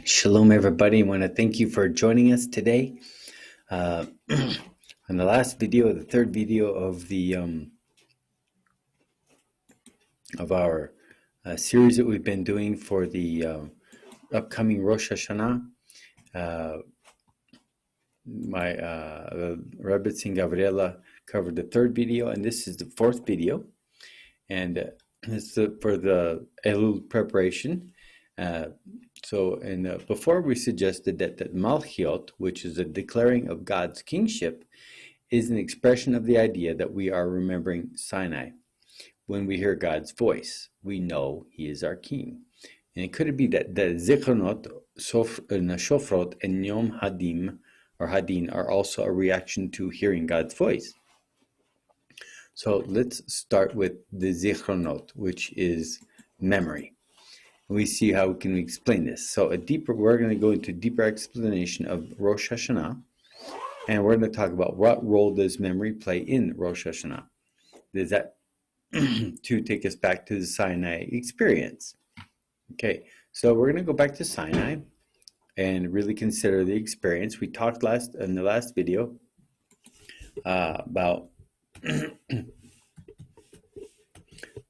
Shalom, everybody. I want to thank you for joining us today. On the last video, the third video of our series that we've been doing for the upcoming Rosh Hashana, my Rebbetzin Gabriela covered the third video, and this is the fourth video, and it's for the Elul preparation. Before we suggested that Malchiot, which is a declaring of God's kingship, is an expression of the idea that we are remembering Sinai. When we hear God's voice, we know He is our King. And it could be that the Zichronot, Shofrot, and Yom Hadim, or Hadin, are also a reaction to hearing God's voice. So let's start with the Zichronot, which is memory. We see how we can explain this. So we're going to go into a deeper explanation of Rosh Hashana, and we're going to talk about what role does memory play in Rosh Hashana. Does that to take us back to the Sinai experience? Okay, so we're going to go back to Sinai and really consider the experience. We talked in the last video about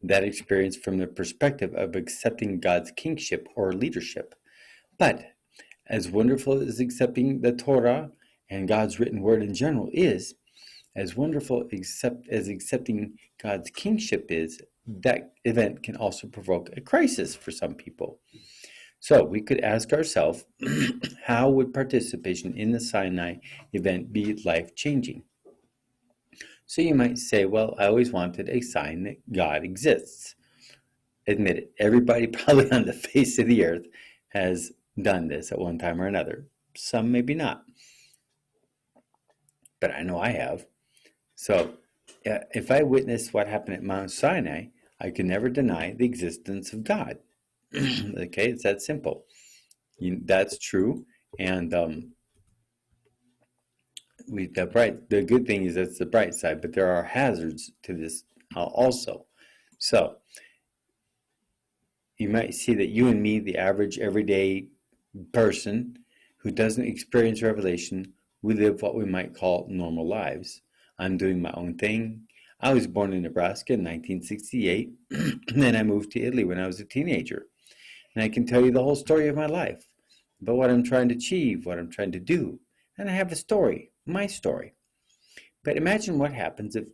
that experience from the perspective of accepting God's kingship or leadership. But as wonderful as accepting the Torah and God's written word in general is, as wonderful as accepting God's kingship is, that event can also provoke a crisis for some people. So we could ask ourselves, how would participation in the Sinai event be life-changing? So you might say, well, I always wanted a sign that God exists. Admit it, everybody probably on the face of the earth has done this at one time or another. Some maybe not. But I know I have. So if I witnessed what happened at Mount Sinai, I can never deny the existence of God. Okay, it's that simple. That's true. And the good thing is that's the bright side, but there are hazards to this also. So you might see that you and me, the average everyday person who doesn't experience revelation, we live what we might call normal lives. I'm doing my own thing. I was born in Nebraska in 1968, and then I moved to Italy when I was a teenager. And I can tell you the whole story of my life, about what I'm trying to achieve, what I'm trying to do. And I have a story, my story. But imagine what happens if,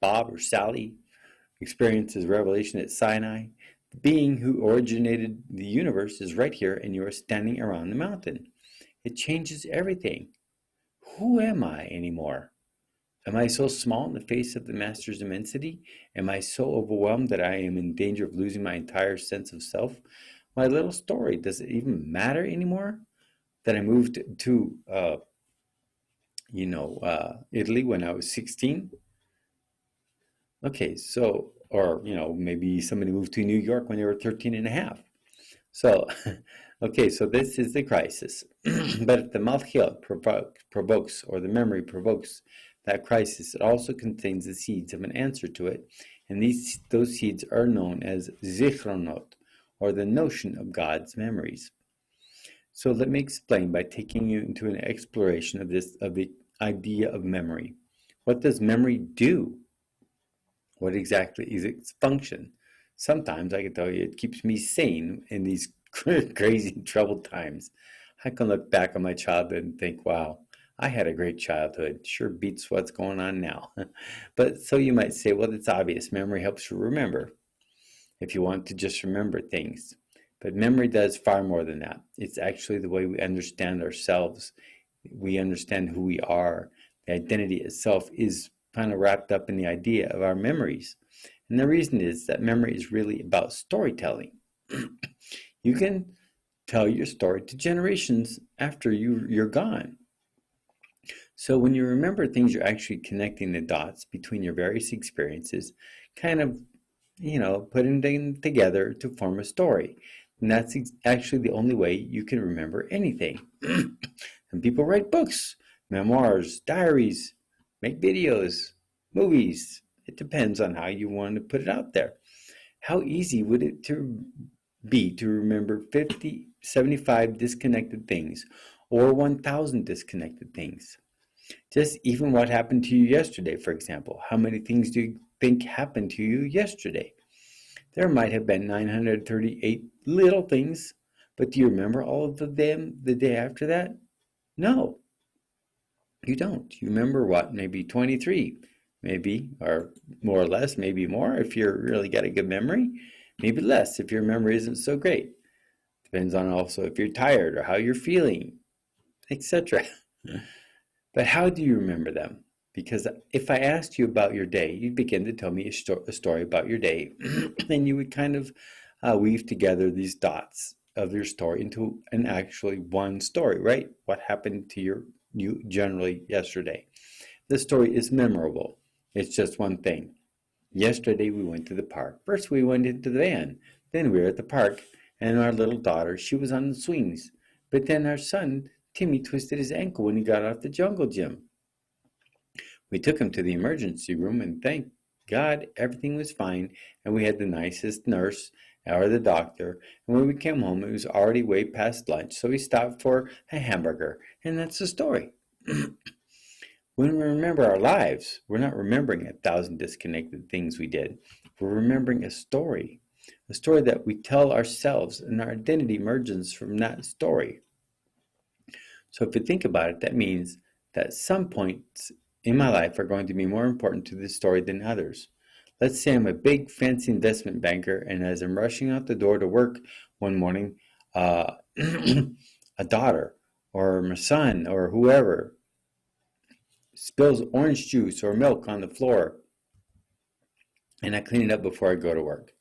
Bob or Sally experiences revelation at Sinai. The being who originated the universe is right here, and you are standing around the mountain. It changes everything. Who am I anymore? Am I so small in the face of the Master's immensity? Am I so overwhelmed that I am in danger of losing my entire sense of self? My little story, does it even matter anymore? That I moved to, Italy when I was 16? Okay, so, or, maybe somebody moved to New York when they were 13 and a half. So, okay, so this is the crisis. But if the Malchiot provokes, or the memory provokes that crisis, it also contains the seeds of an answer to it, and those seeds are known as zichronot, or the notion of God's memories. So let me explain by taking you into an exploration of the idea of memory. What does memory do? What exactly is its function? Sometimes I can tell you it keeps me sane in these crazy troubled times. I can look back on my childhood and think, wow, I had a great childhood. Sure beats what's going on now. But so you might say, well, it's obvious. Memory helps you remember if you want to just remember things. But memory does far more than that. It's actually the way we understand ourselves. We understand who we are. The identity itself is kind of wrapped up in the idea of our memories. And the reason is that memory is really about storytelling. You can tell your story to generations after you're gone. So when you remember things, you're actually connecting the dots between your various experiences, kind of, putting them together to form a story. And that's actually the only way you can remember anything. And people write books, memoirs, diaries, make videos, movies. It depends on how you want to put it out there. How easy would it be to remember 50, 75 disconnected things or 1,000 disconnected things? Just even what happened to you yesterday, for example. How many things do you think happened to you yesterday? There might have been 938 little things, but do you remember all of them the day after that? No, you don't. You remember what? Maybe 23, maybe, or more or less, maybe more if you're really got a good memory, maybe less if your memory isn't so great. Depends on also if you're tired or how you're feeling, etc. But how do you remember them? Because if I asked you about your day, you'd begin to tell me a story about your day, and you would kind of weave together these dots of your story into an actually one story, right? What happened to you generally yesterday? The story is memorable. It's just one thing. Yesterday we went to the park. First we went into the van. Then we were at the park, and our little daughter, she was on the swings. But then our son, Timmy, twisted his ankle when he got off the jungle gym. We took him to the emergency room, and thank God everything was fine, and we had the nicest nurse or the doctor. And when we came home, it was already way past lunch, so we stopped for a hamburger, and that's the story. When we remember our lives, we're not remembering 1,000 disconnected things we did. We're remembering a story that we tell ourselves, and our identity emerges from that story. So if you think about it, that means that some points in my life are going to be more important to this story than others. Let's say I'm a big fancy investment banker, and as I'm rushing out the door to work one morning, a daughter or my son or whoever spills orange juice or milk on the floor, and I clean it up before I go to work.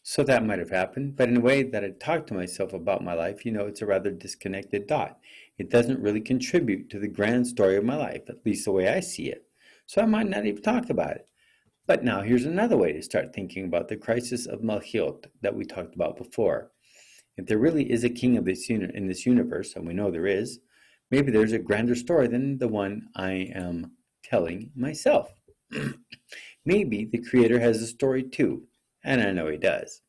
So that might have happened, but in a way that I talk to myself about my life, it's a rather disconnected dot. It doesn't really contribute to the grand story of my life, at least the way I see it. So I might not even talk about it. But now here's another way to start thinking about the crisis of Malchiot that we talked about before. If there really is a king of this in this universe, and we know there is, maybe there's a grander story than the one I am telling myself. Maybe the creator has a story too, and I know he does.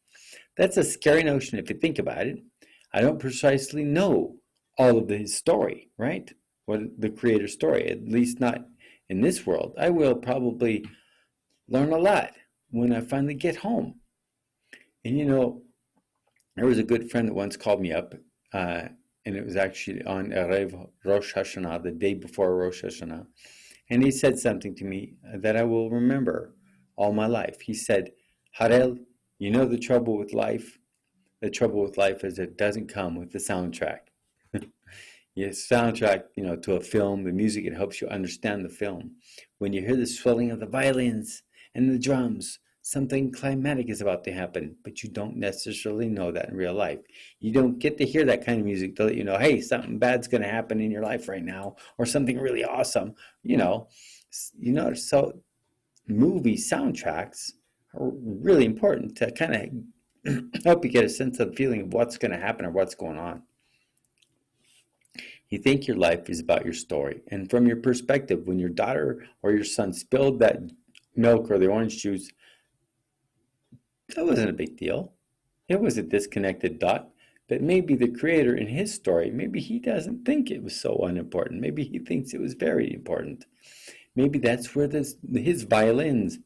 That's a scary notion if you think about it. I don't precisely know all of his story, right? What the creator's story, at least not in this world. I will probably learn a lot when I finally get home. And there was a good friend that once called me up, and it was actually on Erev Rosh Hashana, the day before Rosh Hashana. And he said something to me that I will remember all my life. He said, Harel, the trouble with life? The trouble with life is it doesn't come with the soundtrack. Yes, soundtrack, to a film, the music, it helps you understand the film. When you hear the swelling of the violins and the drums, something climatic is about to happen, but you don't necessarily know that in real life. You don't get to hear that kind of music to let you know, hey, something bad's going to happen in your life right now, or something really awesome. So movie soundtracks are really important to kind of help you get a sense of the feeling of what's going to happen or what's going on. You think your life is about your story. And from your perspective, when your daughter or your son spilled that milk or the orange juice, that wasn't a big deal. It was a disconnected dot. But maybe the creator in his story, maybe he doesn't think it was so unimportant. Maybe he thinks it was very important. Maybe that's where his violins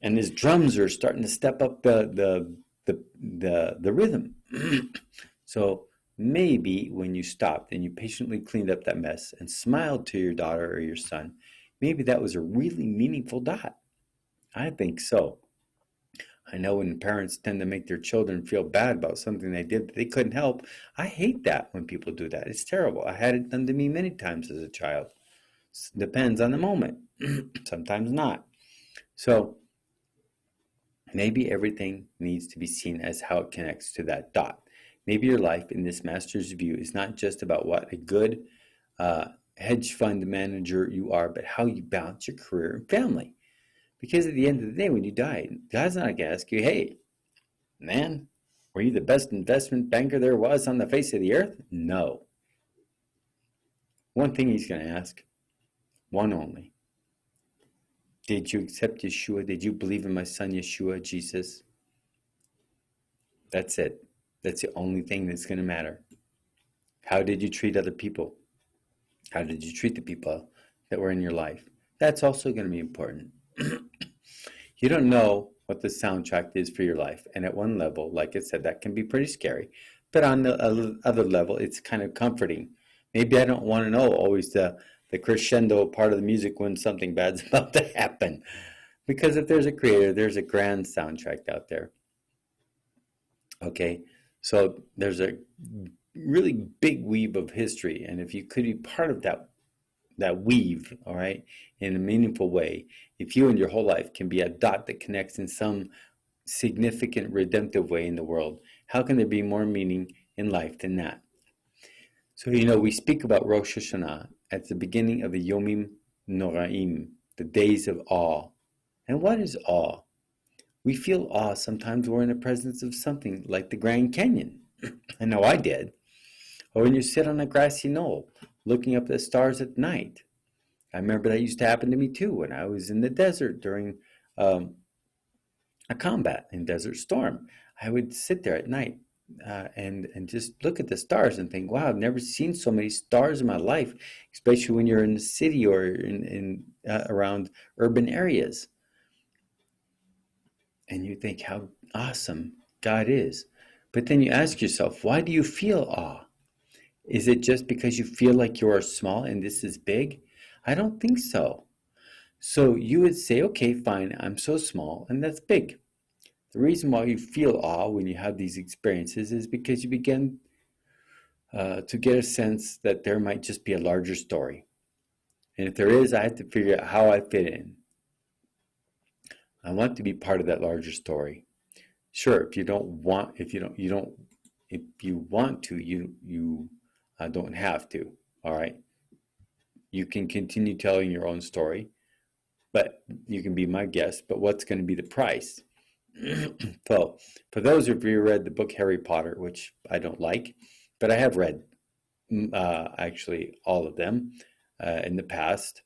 and his drums are starting to step up the rhythm. So maybe when you stopped and you patiently cleaned up that mess and smiled to your daughter or your son, maybe that was a really meaningful dot. I think so. I know when parents tend to make their children feel bad about something they did that they couldn't help. I hate that when people do that. It's terrible. I had it done to me many times as a child. Depends on the moment. Sometimes not. So maybe everything needs to be seen as how it connects to that dot. Maybe your life in this master's view is not just about what a good hedge fund manager you are, but how you balance your career and family. Because at the end of the day, when you die, God's not going to ask you, hey, man, were you the best investment banker there was on the face of the earth? No. One thing he's going to ask, one only. Did you accept Yeshua? Did you believe in my son Yeshua, Jesus? That's it. That's the only thing that's going to matter. How did you treat other people? How did you treat the people that were in your life? That's also going to be important. You don't know what the soundtrack is for your life. And at one level, like I said, that can be pretty scary. But on the other level, it's kind of comforting. Maybe I don't want to know always the crescendo part of the music when something bad's about to happen. Because if there's a creator, there's a grand soundtrack out there. Okay, so there's a really big weave of history. And if you could be part of that weave, all right, in a meaningful way, if you and your whole life can be a dot that connects in some significant redemptive way in the world, how can there be more meaning in life than that? So, we speak about Rosh Hashana at the beginning of the Yomim Noraim, the days of awe. And what is awe? We feel awe sometimes we're in the presence of something like the Grand Canyon. I know I did. Or when you sit on a grassy knoll looking up at the stars at night. I remember that used to happen to me too when I was in the desert during a combat in Desert Storm. I would sit there at night and just look at the stars and think, wow, I've never seen so many stars in my life, especially when you're in the city or in around urban areas. And you think how awesome God is. But then you ask yourself, why do you feel awe? Is it just because you feel like you are small and this is big? I don't think so. So you would say, okay, fine, I'm so small and that's big. The reason why you feel awe when you have these experiences is because you begin to get a sense that there might just be a larger story. And if there is, I have to figure out how I fit in. I want to be part of that larger story. Sure, if you want to, you don't have to. All right. You can continue telling your own story, but you can be my guest. But what's going to be the price? So, for those of you who read the book Harry Potter, which I don't like, but I have read actually all of them in the past,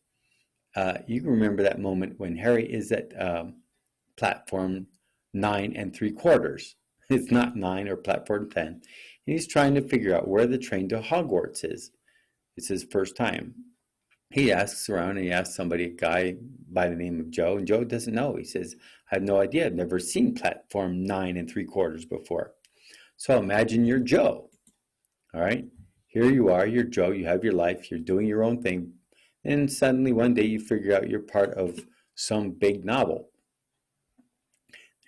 you can remember that moment when Harry is at platform 9 3/4. It's not 9 or platform 10. And he's trying to figure out where the train to Hogwarts is. It's his first time. He asks around and he asks somebody, a guy by the name of Joe, and Joe doesn't know. He says, I have no idea. I've never seen platform 9 3/4 before. So imagine you're Joe. All right. Here you are, you're Joe, you have your life, you're doing your own thing. And suddenly one day you figure out you're part of some big novel.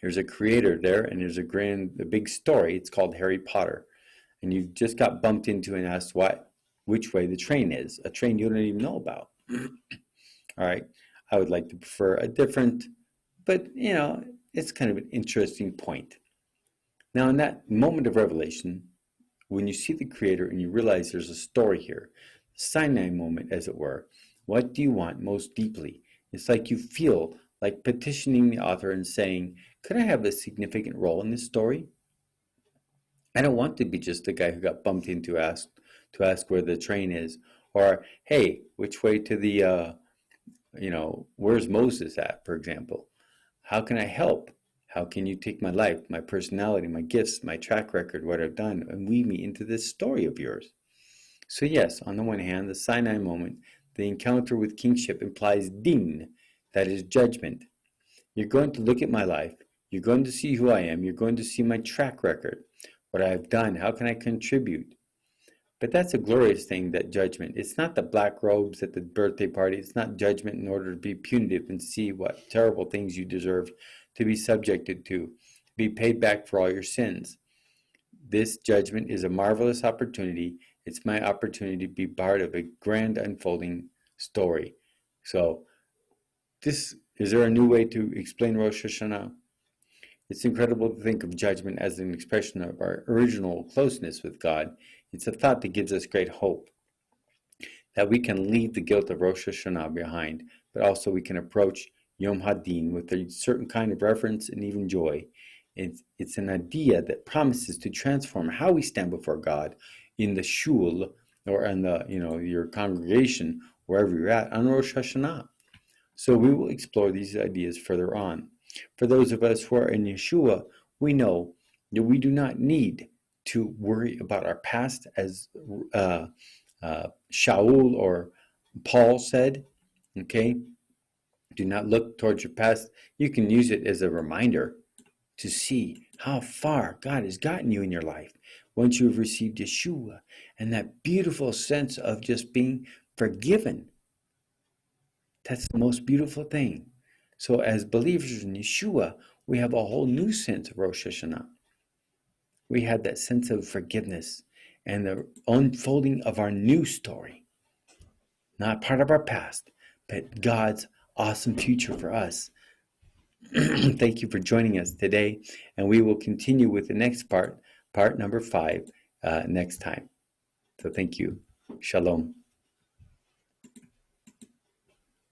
There's a creator there and there's a big story. It's called Harry Potter. And you just got bumped into and asked which way the train is, a train you don't even know about. All right. I would like to prefer a different, but it's kind of an interesting point. Now, in that moment of revelation, when you see the creator and you realize there's a story here, Sinai moment, as it were, what do you want most deeply? It's like you feel like petitioning the author and saying, could I have a significant role in this story? I don't want to be just the guy who got bumped into to ask where the train is, or hey, which way to the where's Moses at, for example? How can I help? How can you take my life, my personality, my gifts, my track record, what I've done, and weave me into this story of yours? So yes, on the one hand, the Sinai moment, the encounter with kingship implies din, that is judgment. You're going to look at my life. You're going to see who I am. You're going to see my track record, what I've done. How can I contribute? But that's a glorious thing, that judgment. It's not the black robes at the birthday party. It's not judgment in order to be punitive and see what terrible things you deserve to be subjected to be paid back for all your sins. This judgment is a marvelous opportunity. It's my opportunity to be part of a grand unfolding story. So, is there a new way to explain Rosh Hashanah? It's incredible to think of judgment as an expression of our original closeness with God. It's a thought that gives us great hope that we can leave the guilt of Rosh Hashanah behind, but also we can approach Yom HaDin with a certain kind of reverence and even joy. It's an idea that promises to transform how we stand before God in the shul or in your congregation, wherever you're at, on Rosh Hashanah. So we will explore these ideas further on. For those of us who are in Yeshua, we know that we do not need to worry about our past, as Shaul or Paul said. Okay, do not look towards your past. You can use it as a reminder to see how far God has gotten you in your life once you've received Yeshua and that beautiful sense of just being forgiven. That's the most beautiful thing. So as believers in Yeshua, we have a whole new sense of Rosh Hashanah. We have that sense of forgiveness and the unfolding of our new story. Not part of our past, but God's awesome future for us. Thank you for joining us today, and we will continue with the next part number 5, next time. So thank you. Shalom.